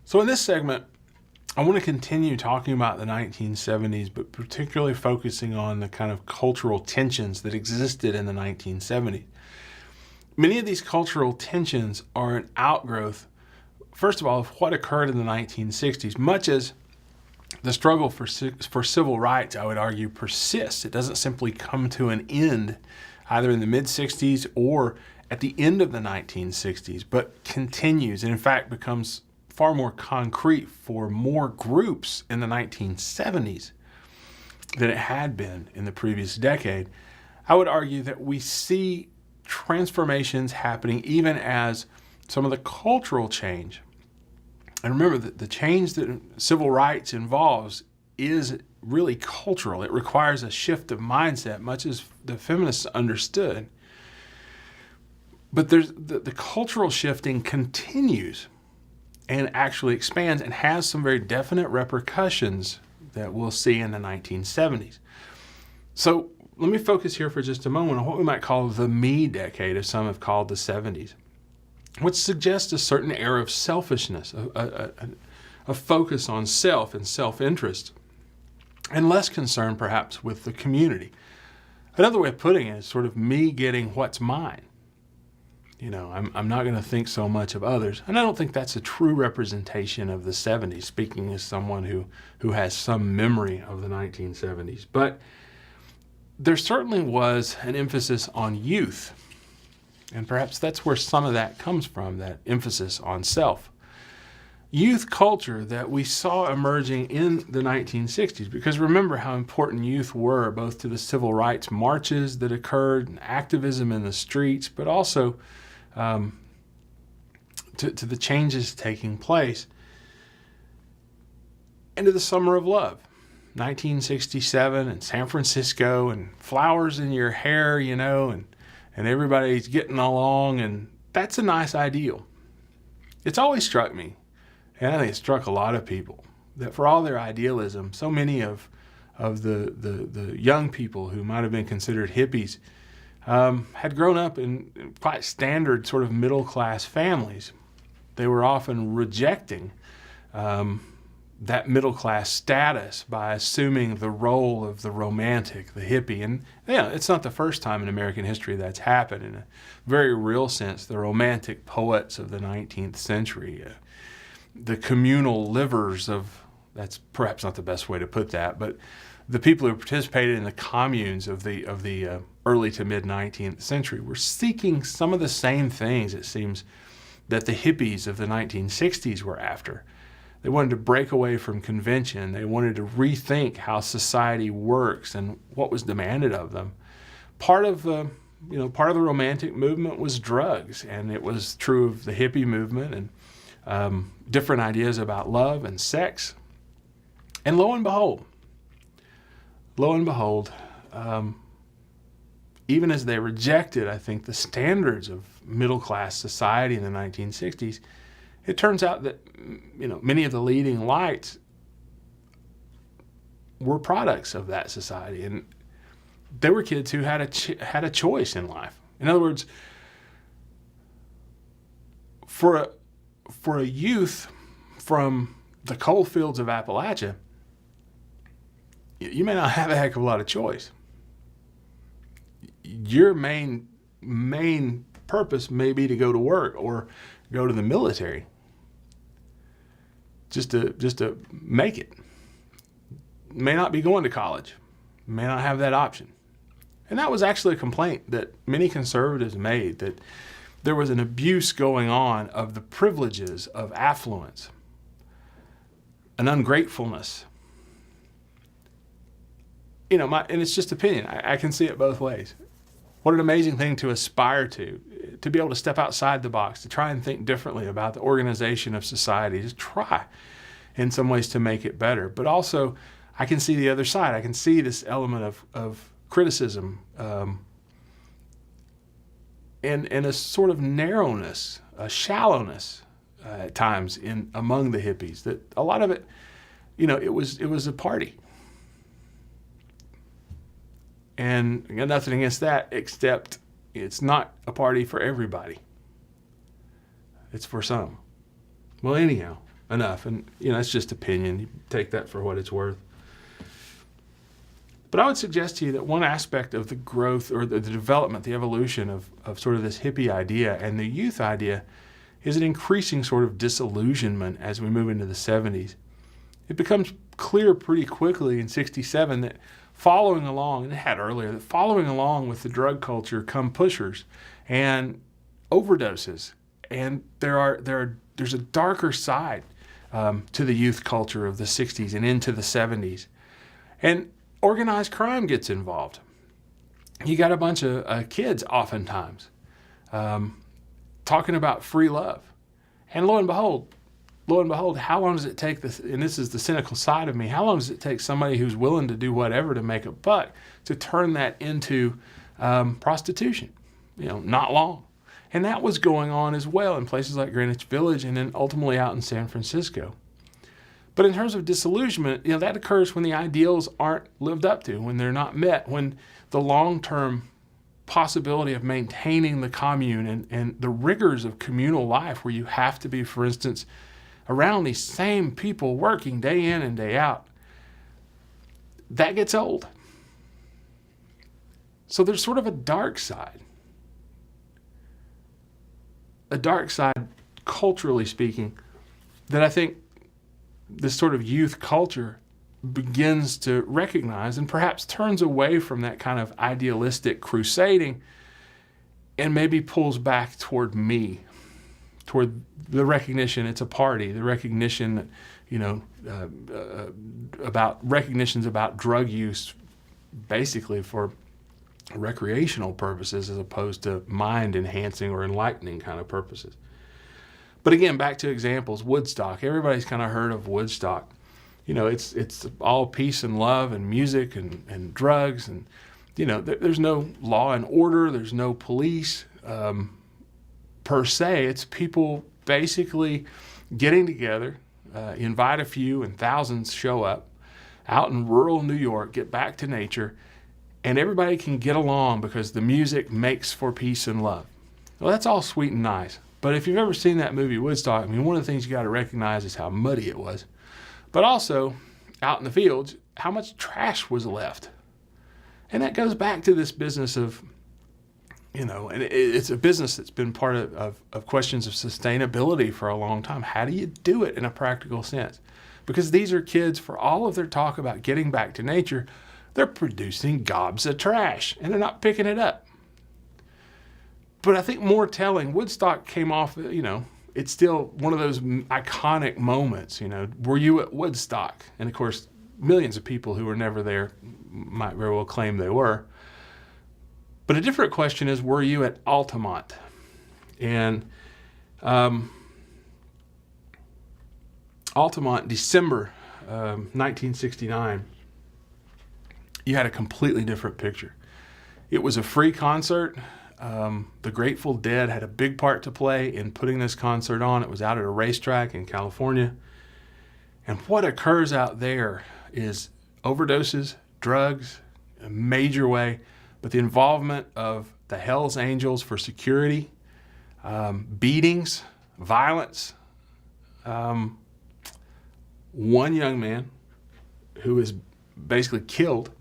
So in this segment, I want to continue talking about the 1970s, but particularly focusing on the kind of cultural tensions that existed in the 1970s. Many of these cultural tensions are an outgrowth, first of all, of what occurred in the 1960s, much as the struggle for civil rights, I would argue, persists. It doesn't simply come to an end either in the mid-60s or at the end of the 1960s, but continues and in fact becomes far more concrete for more groups in the 1970s than it had been in the previous decade. I would argue that we see transformations happening even as some of the cultural change. And remember that the change that civil rights involves is really cultural. It requires a shift of mindset, much as the feminists understood. But there's the cultural shifting continues and actually expands and has some very definite repercussions that we'll see in the 1970s. So let me focus here for just a moment on what we might call the me decade, as some have called the 70s, which suggests a certain era of selfishness, a focus on self and self-interest, and less concern perhaps with the community. Another way of putting it is sort of me getting what's mine. You know, I'm not going to think so much of others. And I don't think that's a true representation of the 70s, speaking as someone who has some memory of the 1970s. But there certainly was an emphasis on youth. And perhaps that's where some of that comes from, that emphasis on self. Youth culture that we saw emerging in the 1960s, because remember how important youth were both to the civil rights marches that occurred, and activism in the streets, but also to the changes taking place, and to the Summer of Love, 1967, and San Francisco, and flowers in your hair, you know, and everybody's getting along, and that's a nice ideal. It's always struck me, and I think it struck a lot of people, that for all their idealism, so many of the young people who might have been considered hippies had grown up in quite standard sort of middle-class families. They were often rejecting that middle-class status by assuming the role of the romantic, the hippie. And it's not the first time in American history that's happened. In a very real sense, the romantic poets of the 19th century, the communal livers of, that's perhaps not the best way to put that, but the people who participated in the communes of the early to mid 19th century were seeking some of the same things, it seems, that the hippies of the 1960s were after. They wanted to break away from convention. They wanted to rethink how society works and what was demanded of them. Part of the romantic movement was drugs, and it was true of the hippie movement and different ideas about love and sex. And lo and behold, even as they rejected, I think, the standards of middle-class society in the 1960s, it turns out that many of the leading lights were products of that society, and they were kids who had a choice in life. In other words, for a youth from the coal fields of Appalachia, you may not have a heck of a lot of choice. Your main purpose may be to go to work or go to the military, just to make it. May not be going to college, may not have that option. And that was actually a complaint that many conservatives made, that there was an abuse going on of the privileges of affluence, an ungratefulness. And it's just opinion. I can see it both ways. What an amazing thing to aspire to be able to step outside the box, to try and think differently about the organization of society, to try in some ways to make it better. But also, I can see the other side. I can see this element of criticism and a sort of narrowness, a shallowness at times among the hippies. That a lot of it, it was a party. And I got nothing against that, except it's not a party for everybody. It's for some. Well, anyhow, enough. And, it's just opinion. You take that for what it's worth. But I would suggest to you that one aspect of the growth or the development, the evolution of sort of this hippie idea and the youth idea is an increasing sort of disillusionment as we move into the 70s. It becomes clear pretty quickly in 67 that following along, and it had earlier, that following along with the drug culture come pushers and overdoses. And there's a darker side to the youth culture of the 60s and into the 70s. And organized crime gets involved. You got a bunch of kids oftentimes talking about free love. And lo and behold, how long does it take, and this is the cynical side of me, how long does it take somebody who's willing to do whatever to make a buck to turn that into prostitution? Not long. And that was going on as well in places like Greenwich Village and then ultimately out in San Francisco. But in terms of disillusionment, that occurs when the ideals aren't lived up to, when they're not met, when the long-term possibility of maintaining the commune and the rigors of communal life where you have to be, for instance, around these same people working day in and day out, that gets old. So there's sort of a dark side culturally speaking, that I think this sort of youth culture begins to recognize and perhaps turns away from that kind of idealistic crusading and maybe pulls back toward me, toward the recognition it's a party, the recognition that, about recognitions about drug use basically for recreational purposes as opposed to mind enhancing or enlightening kind of purposes. But again, back to examples, Woodstock. Everybody's kind of heard of Woodstock. It's all peace and love and music and drugs. And, there's no law and order. There's no police per se. It's people basically getting together, invite a few and thousands show up out in rural New York, get back to nature, and everybody can get along because the music makes for peace and love. Well, that's all sweet and nice. But if you've ever seen that movie Woodstock, one of the things you got to recognize is how muddy it was. But also, out in the fields, how much trash was left. And that goes back to this business of, and it's a business that's been part of questions of sustainability for a long time. How do you do it in a practical sense? Because these are kids, for all of their talk about getting back to nature, they're producing gobs of trash, and they're not picking it up. But I think more telling, Woodstock came off, it's still one of those iconic moments, were you at Woodstock? And of course, millions of people who were never there might very well claim they were. But a different question is, were you at Altamont? And Altamont, December 1969, you had a completely different picture. It was a free concert. The Grateful Dead had a big part to play in putting this concert on. It was out at a racetrack in California. And what occurs out there is overdoses, drugs, in a major way, but the involvement of the Hells Angels for security, beatings, violence. One young man who is basically killed.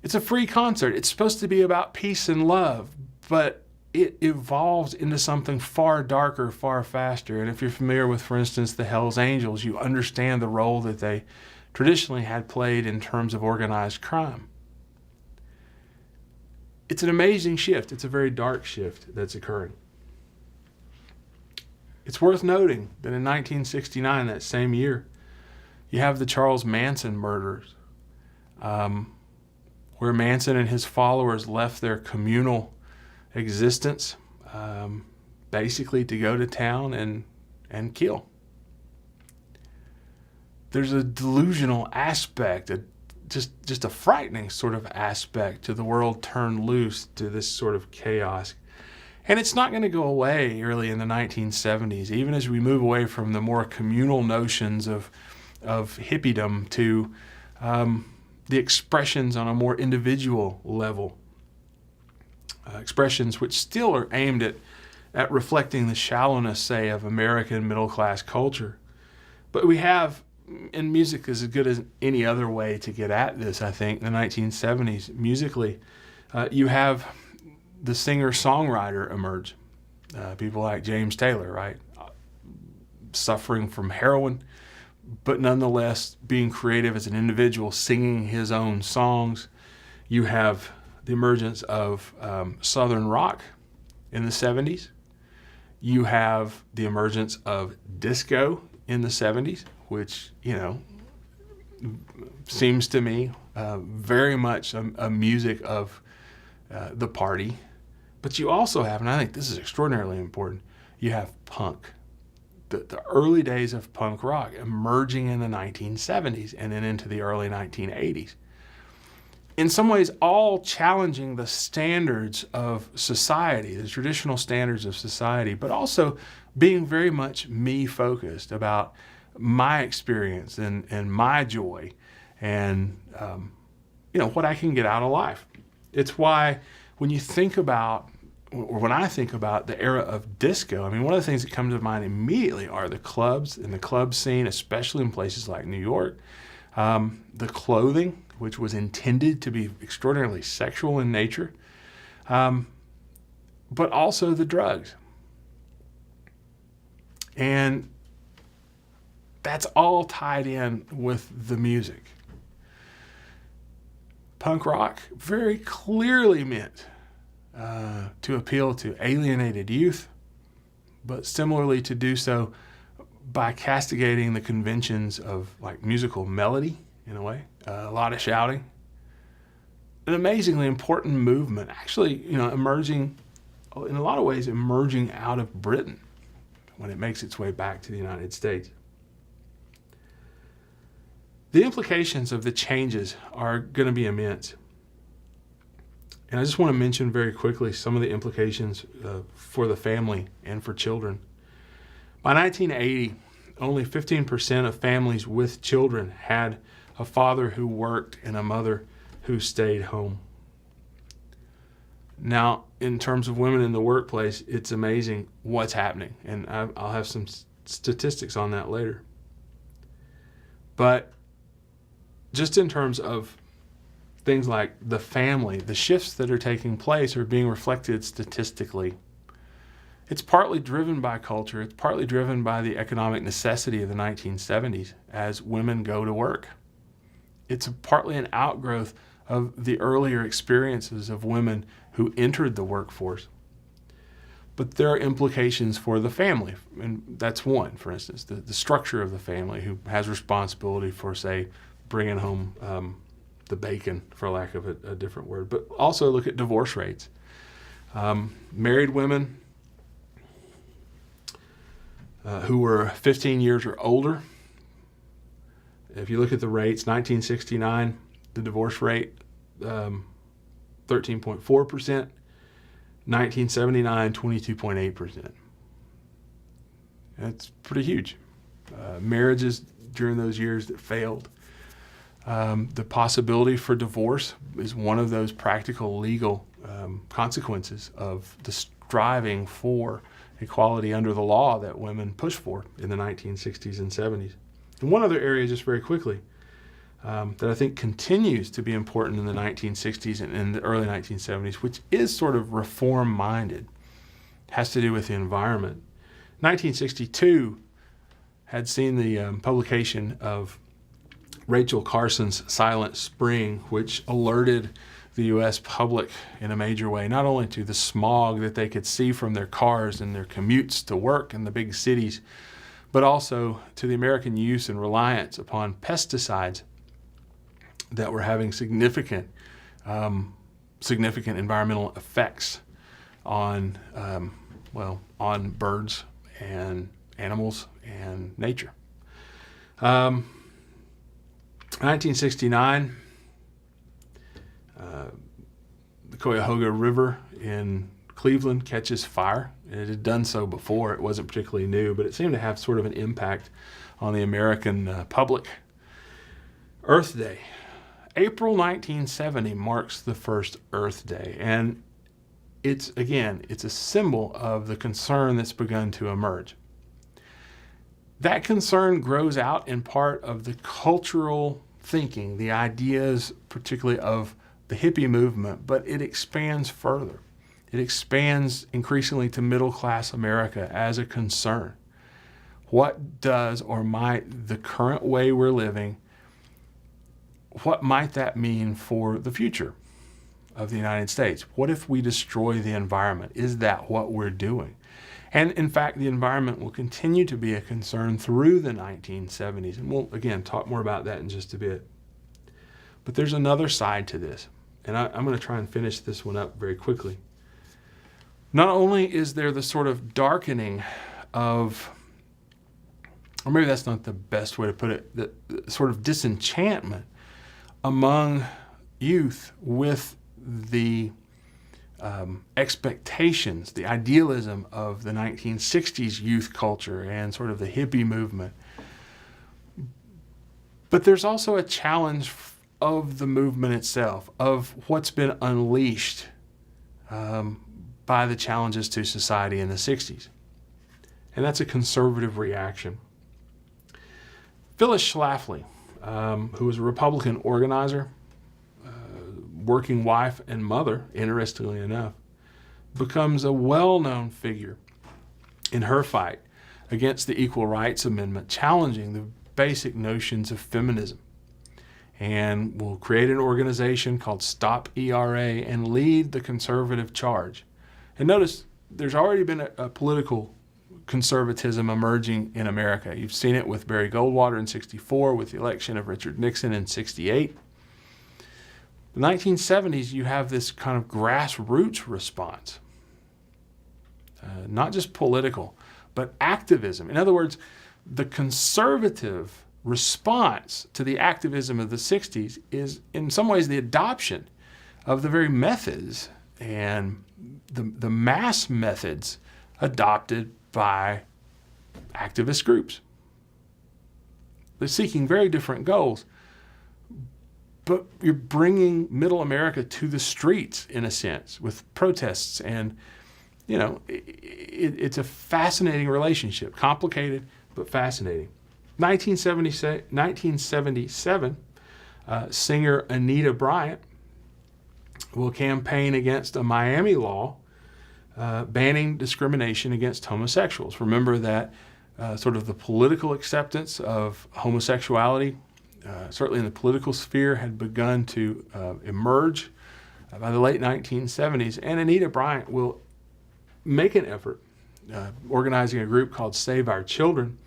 It's a free concert. It's supposed to be about peace and love, but it evolves into something far darker, far faster. And if you're familiar with, for instance, the Hells Angels, you understand the role that they traditionally had played in terms of organized crime. It's an amazing shift. It's a very dark shift that's occurring. It's worth noting that in 1969, that same year, you have the Charles Manson murders, where Manson and his followers left their communal existence basically to go to town and kill. There's a delusional aspect, just a frightening sort of aspect to the world turned loose to this sort of chaos. And it's not going to go away early in the 1970s, even as we move away from the more communal notions of hippiedom to the expressions on a more individual level. Expressions which still are aimed at at reflecting the shallowness, say, of American middle-class culture. But we have, and music is as good as any other way to get at this, I think, in the 1970s, musically. You have the singer-songwriter emerge. People like James Taylor, right? Suffering from heroin, but nonetheless being creative as an individual, singing his own songs. You have the emergence of Southern rock in the 70s. You have the emergence of disco in the 70s, which, seems to me very much a music of the party. But you also have, and I think this is extraordinarily important, you have punk. The early days of punk rock emerging in the 1970s and then into the early 1980s. In some ways, all challenging the standards of society, the traditional standards of society, but also being very much me-focused about my experience and my joy and, what I can get out of life. It's why when you think about, or when I think about the era of disco, one of the things that comes to mind immediately are the clubs and the club scene, especially in places like New York. The clothing, which was intended to be extraordinarily sexual in nature, but also the drugs. And that's all tied in with the music. Punk rock very clearly meant to appeal to alienated youth, but similarly to do so by castigating the conventions of like musical melody, in a way, a lot of shouting. An amazingly important movement, actually, emerging, in a lot of ways, emerging out of Britain when it makes its way back to the United States. The implications of the changes are going to be immense. And I just want to mention very quickly some of the implications for the family and for children. By 1980, only 15% of families with children had a father who worked and a mother who stayed home. Now, in terms of women in the workplace, it's amazing what's happening. And I'll have some statistics on that later. But just in terms of things like the family, the shifts that are taking place are being reflected statistically. It's partly driven by culture. It's partly driven by the economic necessity of the 1970s as women go to work. It's partly an outgrowth of the earlier experiences of women who entered the workforce. But there are implications for the family, and that's one, for instance, the structure of the family who has responsibility for, say, bringing home the bacon, for lack of a different word. But also look at divorce rates. Married women who were 15 years or older, if you look at the rates, 1969, the divorce rate, 13.4%, 1979, 22.8%. That's pretty huge. Marriages during those years that failed. The possibility for divorce is one of those practical legal consequences of the striving for equality under the law that women pushed for in the 1960s and 70s. And one other area, just very quickly, that I think continues to be important in the 1960s and in the early 1970s, which is sort of reform-minded, has to do with the environment. 1962 had seen the publication of Rachel Carson's Silent Spring, which alerted the U.S. public in a major way, not only to the smog that they could see from their cars and their commutes to work in the big cities, but also to the American use and reliance upon pesticides that were having significant environmental effects on, on birds and animals and nature. 1969, the Cuyahoga River in Cleveland catches fire. It had done so before. It wasn't particularly new, but it seemed to have sort of an impact on the American public. Earth Day. April 1970 marks the first Earth Day. And it's a symbol of the concern that's begun to emerge. That concern grows out in part of the cultural thinking, the ideas particularly of the hippie movement, but it expands further. It expands increasingly to middle-class America as a concern. What does or might the current way we're living, what might that mean for the future of the United States? What if we destroy the environment? Is that what we're doing? And in fact, the environment will continue to be a concern through the 1970s. And we'll, again, talk more about that in just a bit. But there's another side to this. And I'm going to try and finish this one up very quickly. Not only is there the sort of darkening of, or maybe that's not the best way to put it, the sort of disenchantment among youth with the expectations, the idealism of the 1960s youth culture and sort of the hippie movement. But there's also a challenge of the movement itself, of what's been unleashed by the challenges to society in the 60s. And that's a conservative reaction. Phyllis Schlafly, who was a Republican organizer, working wife and mother, interestingly enough, becomes a well-known figure in her fight against the Equal Rights Amendment, challenging the basic notions of feminism, and will create an organization called Stop ERA and lead the conservative charge. And notice, there's already been a political conservatism emerging in America. You've seen it with Barry Goldwater in '64, with the election of Richard Nixon in '68. The 1970s, you have this kind of grassroots response, not just political, but activism. In other words, the conservative response to the activism of the 60s is in some ways the adoption of the very methods and the mass methods adopted by activist groups. They're seeking very different goals, but you're bringing middle America to the streets, in a sense, with protests. And, you know, it's a fascinating relationship, complicated, but fascinating. 1977, singer Anita Bryant will campaign against a Miami law banning discrimination against homosexuals. Remember that sort of the political acceptance of homosexuality, certainly in the political sphere, had begun to emerge by the late 1970s. And Anita Bryant will make an effort, organizing a group called Save Our Children,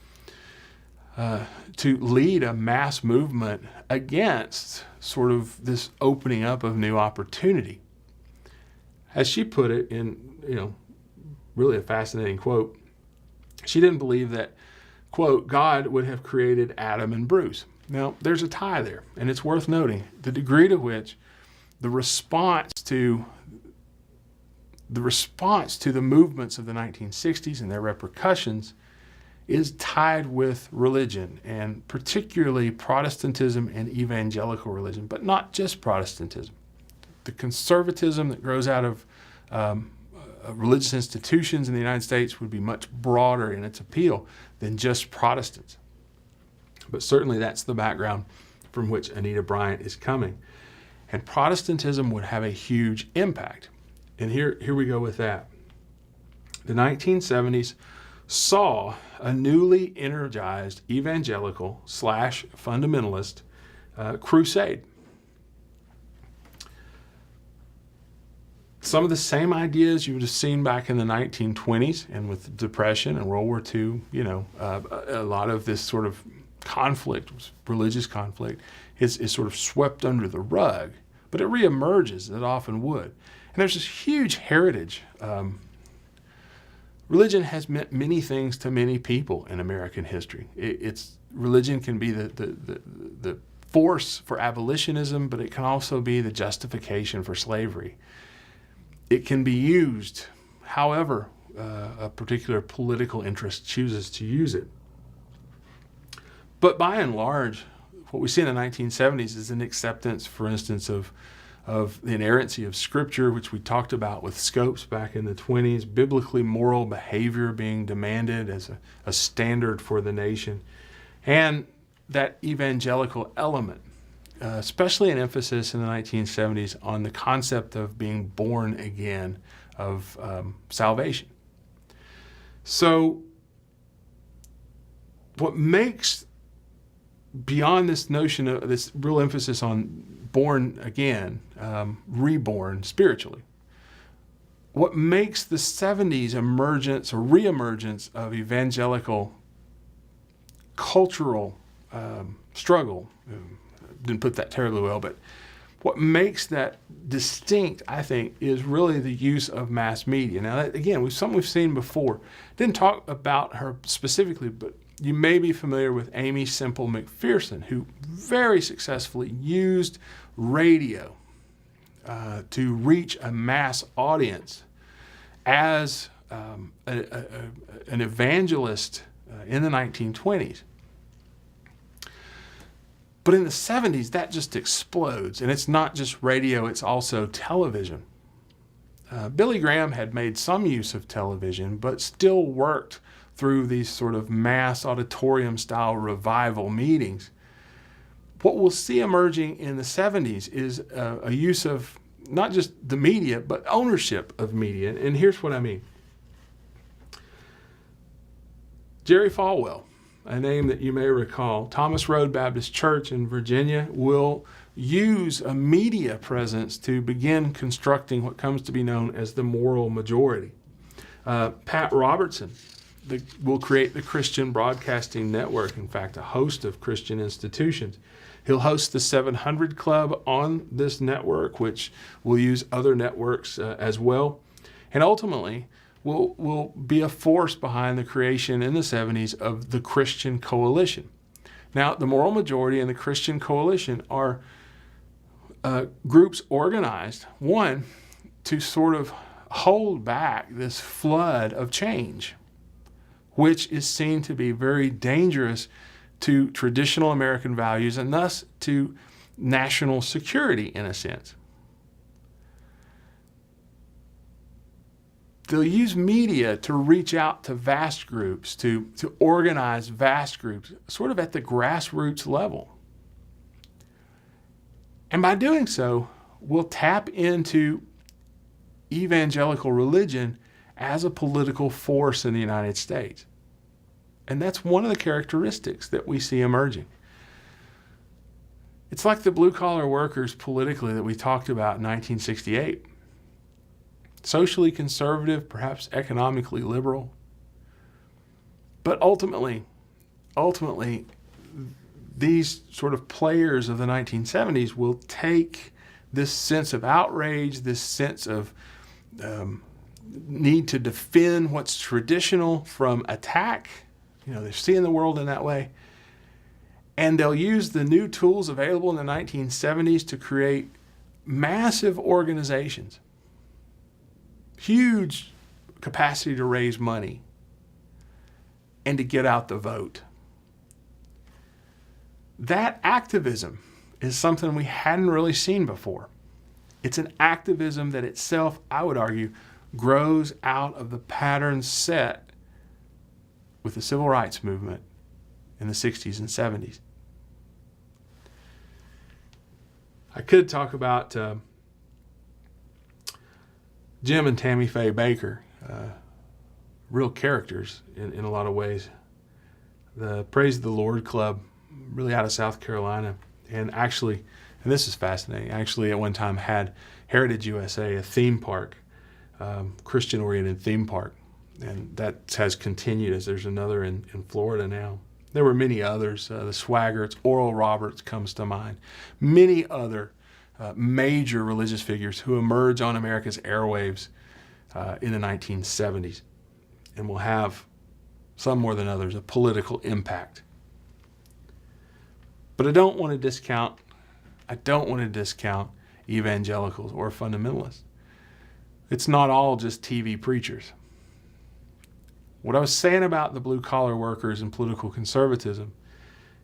to lead a mass movement against sort of this opening up of new opportunity. As she put it in, really a fascinating quote, she didn't believe that, quote, God would have created Adam and Bruce. Now, there's a tie there, and it's worth noting the degree to which the response to the movements of the 1960s and their repercussions is tied with religion, and particularly Protestantism and evangelical religion, but not just Protestantism. The conservatism that grows out of religious institutions in the United States would be much broader in its appeal than just Protestants. But certainly that's the background from which Anita Bryant is coming. And Protestantism would have a huge impact. And here we go with that. The 1970s saw a newly energized evangelical / fundamentalist crusade. Some of the same ideas you would have seen back in the 1920s and with the Depression and World War II, a lot of this sort of conflict, religious conflict, is sort of swept under the rug, but it reemerges, it often would. And there's this huge heritage. Religion has meant many things to many people in American history. Religion can be the force for abolitionism, but it can also be the justification for slavery. It can be used however a particular political interest chooses to use it. But by and large, what we see in the 1970s is an acceptance, for instance, of of the inerrancy of Scripture, which we talked about with Scopes back in the 20s, biblically moral behavior being demanded as a standard for the nation, and that evangelical element, especially an emphasis in the 1970s on the concept of being born again, of salvation. So what makes, beyond this notion of this real emphasis on born again, reborn spiritually, what makes the 70s emergence or reemergence of evangelical cultural struggle, didn't put that terribly well, but what makes that distinct, I think, is really the use of mass media. Now, that, again, something we've seen before. Didn't talk about her specifically, but you may be familiar with Amy Semple McPherson, who very successfully used radio to reach a mass audience as an evangelist in the 1920s. But in the 70s, that just explodes. And it's not just radio, it's also television. Billy Graham had made some use of television, but still worked through these sort of mass auditorium-style revival meetings. What we'll see emerging in the 70s is a use of not just the media, but ownership of media. And here's what I mean. Jerry Falwell, a name that you may recall, Thomas Road Baptist Church in Virginia, will use a media presence to begin constructing what comes to be known as the moral majority. Pat Robertson will create the Christian Broadcasting Network, in fact, a host of Christian institutions. He'll host the 700 Club on this network, which will use other networks as well. And ultimately, will be a force behind the creation in the 70s of the Christian Coalition. Now, the Moral Majority and the Christian Coalition are groups organized, one, to sort of hold back this flood of change, which is seen to be very dangerous to traditional American values and thus to national security in a sense. They'll use media to reach out to vast groups, to organize vast groups, sort of at the grassroots level. And by doing so, we'll tap into evangelical religion as a political force in the United States. And that's one of the characteristics that we see emerging. It's like the blue-collar workers politically that we talked about in 1968. Socially conservative, perhaps economically liberal. But ultimately, these sort of players of the 1970s will take this sense of outrage, this sense of need to defend what's traditional from attack. You know, they're seeing the world in that way. And they'll use the new tools available in the 1970s to create massive organizations, huge capacity to raise money, and to get out the vote. That activism is something we hadn't really seen before. It's an activism that itself, I would argue, grows out of the patterns set with the civil rights movement in the 60s and 70s. I could talk about Jim and Tammy Faye Baker, real characters in a lot of ways. The Praise the Lord Club, really out of South Carolina, and actually, and this is fascinating, actually at one time had Heritage USA, a theme park, Christian-oriented theme park, and that has continued as there's another in Florida now. There were many others. The Swaggarts, Oral Roberts comes to mind. Many other major religious figures who emerge on America's airwaves in the 1970s and will have, some more than others, a political impact. But I don't want to discount evangelicals or fundamentalists. It's not all just TV preachers. What I was saying about the blue-collar workers and political conservatism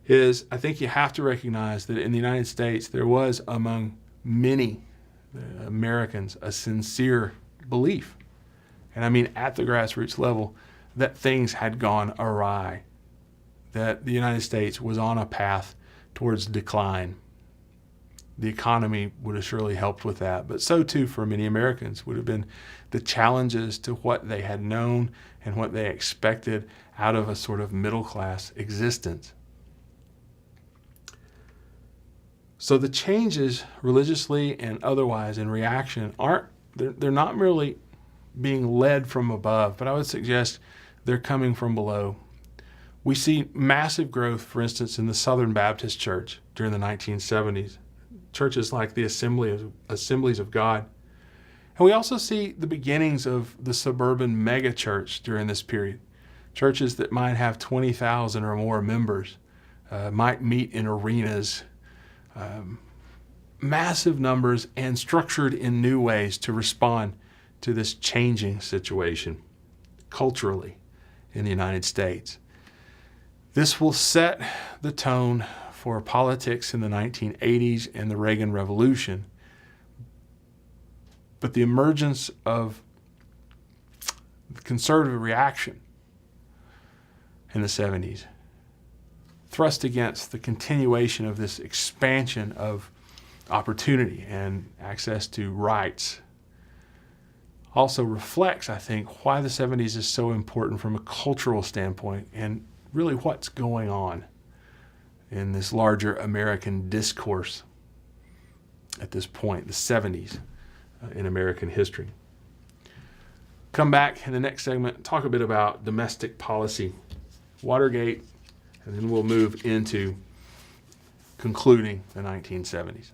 is I think you have to recognize that in the United States there was, among many Americans a sincere belief, and I mean at the grassroots level, that things had gone awry, that the United States was on a path towards decline. The economy would have surely helped with that, but so too for many Americans would have been the challenges to what they had known and what they expected out of a sort of middle-class existence. So the changes religiously and otherwise in reaction they're not merely being led from above, but I would suggest they're coming from below. We see massive growth, for instance, in the Southern Baptist Church during the 1970s, churches like the Assemblies of God. And we also see the beginnings of the suburban megachurch during this period. Churches that might have 20,000 or more members, might meet in arenas, massive numbers and structured in new ways to respond to this changing situation culturally in the United States. This will set the tone for politics in the 1980s and the Reagan Revolution. But the emergence of the conservative reaction in the 70s thrust against the continuation of this expansion of opportunity and access to rights also reflects, I think, why the 70s is so important from a cultural standpoint and really what's going on in this larger American discourse at this point, the 70s in American history. Come back in the next segment and talk a bit about domestic policy, Watergate, and then we'll move into concluding the 1970s.